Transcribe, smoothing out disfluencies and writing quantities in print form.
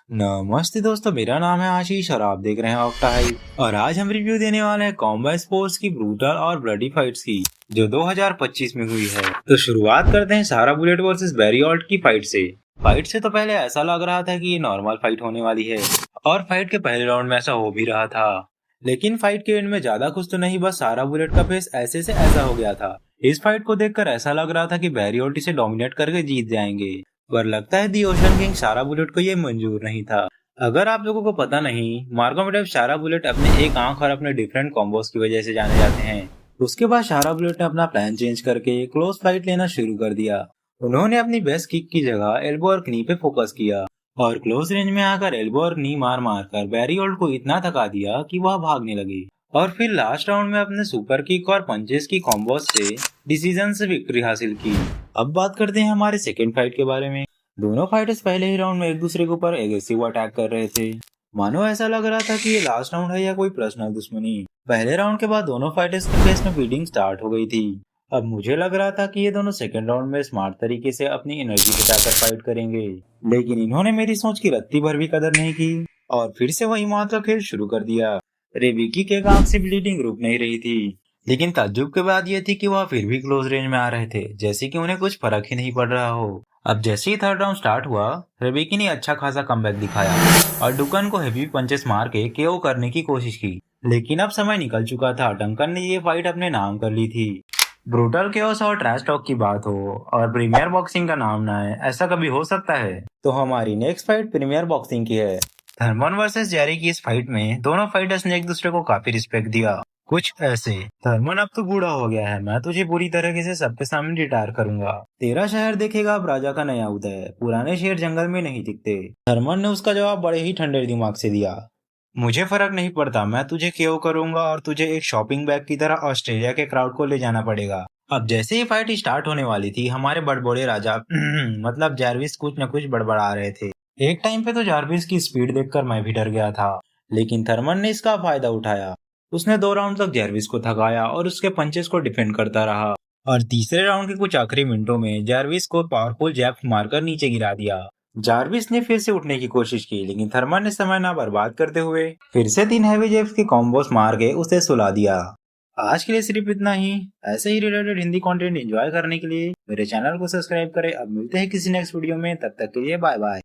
नमस्ते दोस्तों, मेरा नाम है आशीष और आप देख रहे हैं ऑक्टाहाइप। और आज हम रिव्यू देने वाले हैं कॉम्बैट स्पोर्ट्स की ब्रूटल और ब्लडी फाइट्स की, जो 2025 में हुई है। तो शुरुआत करते हैं सारा बुलेट वर्सेस बैरी ऑल्ट की फाइट से। फाइट से तो पहले ऐसा लग रहा था कि ये नॉर्मल फाइट होने वाली है, और फाइट के पहले राउंड में ऐसा हो भी रहा था। लेकिन फाइट के एंड में ज्यादा कुछ तो नहीं, बस सारा बुलेट का फेस ऐसे से ऐसा हो गया था। इस फाइट को देखकर ऐसा लग रहा था कि बैरी ऑल्ट इसे डोमिनेट करके जीत जाएंगे, पर लगता है दी ओशन किंग सारा बुलेट को ये मंजूर नहीं था। अगर आप लोगों को पता नहीं, मार्गोमेडेव शारा बुलेट अपने एक आंख और अपने डिफरेंट कॉम्बोस की वजह से जाने जाते हैं। उसके बाद शारा बुलेट ने अपना प्लान चेंज करके क्लोज फाइट लेना शुरू कर दिया। उन्होंने अपनी बेस्ट किक की जगह एल्बो और नी पे फोकस किया, और क्लोज रेंज में आकर एल्बो और नी मार मार कर बैरी ओल्ट को इतना थका दिया कि वह भागने लगे। और फिर लास्ट राउंड में अपने सुपर किक और पंचेस की कॉम्बोस से डिसीजन से विक्ट्री हासिल की। अब बात करते हैं हमारे सेकेंड फाइट के बारे में। दोनों फाइटर्स पहले ही राउंड में एक दूसरे के ऊपर एग्रेसिव अटैक कर रहे थे। मानो ऐसा लग रहा था कि ये लास्ट राउंड है या कोई पर्सनल दुश्मनी। पहले राउंड के बाद दोनों फाइटर्स के फेस में बीटिंग स्टार्ट हो गई थी। अब मुझे लग रहा था कि ये दोनों सेकंड राउंड में स्मार्ट तरीके से अपनी एनर्जी बचाकर फाइट करेंगे, लेकिन इन्होंने मेरी सोच की रत्ती भर भी कदर नहीं की और फिर से वही मौत का खेल शुरू कर दिया। रेबिकी के आंख से ब्लीडिंग रुक नहीं रही थी, लेकिन ताज्जुब की बात यह थी कि वह फिर भी क्लोज रेंज में आ रहे थे, जैसे कि उन्हें कुछ फर्क ही नहीं पड़ रहा हो। अब जैसे ही थर्ड राउंड स्टार्ट हुआ, रेबिकी ने अच्छा खासा कमबैक दिखाया और डुकन को हेवी पंचेस मार के केओ करने की कोशिश की। लेकिन अब समय निकल चुका था, डंकन ने ये फाइट अपने नाम कर ली थी। ब्रूटल केओस और ट्रैश टॉक की बात हो और प्रीमियर बॉक्सिंग का नाम ना है, ऐसा कभी हो सकता है? तो हमारी नेक्स्ट फाइट प्रीमियर बॉक्सिंग की है। थर्मन वर्सेस जेरी की इस फाइट में दोनों फाइटर्स ने एक दूसरे को काफी रिस्पेक्ट दिया। कुछ ऐसे, थर्मन अब तो बूढ़ा हो गया है, मैं तुझे पूरी तरीके से सबके सामने रिटायर करूंगा। तेरा शहर देखेगा अब राजा का नया उदय, पुराने शेर जंगल में नहीं दिखते। थर्मन ने उसका जवाब बड़े ही ठंडे दिमाग से दिया। मुझे फर्क नहीं पड़ता, मैं तुझे केओ करूंगा और तुझे एक शॉपिंग बैग की तरह ऑस्ट्रेलिया के क्राउड को ले जाना पड़ेगा। अब जैसे ही फाइट स्टार्ट होने वाली थी, हमारे बड़बोड़े राजा मतलब जारविस कुछ न कुछ बड़बड़ा रहे थे। एक टाइम पे तो जारविस की स्पीड देखकर मैं भी डर गया था, लेकिन थर्मन ने इसका फायदा उठाया। उसने 2 राउंड तक जारविस को थकाया और उसके पंचेस को डिफेंड करता रहा, और तीसरे राउंड के कुछ आखिरी मिनटों में जारविस को पावरफुल जैब मारकर नीचे गिरा दिया। जारविस ने फिर से उठने की कोशिश की, लेकिन थर्मन ने समय ना बर्बाद करते हुए फिर से 3 हैवी जैब्स के कॉम्बोस मार के उसे सुला दिया। आज के लिए सिर्फ इतना ही। ऐसे ही रिलेटेड हिंदी कंटेंट एंजॉय करने के लिए मेरे चैनल को सब्सक्राइब करें। अब मिलते हैं किसी नेक्स्ट वीडियो में, तब तक के लिए बाय बाय।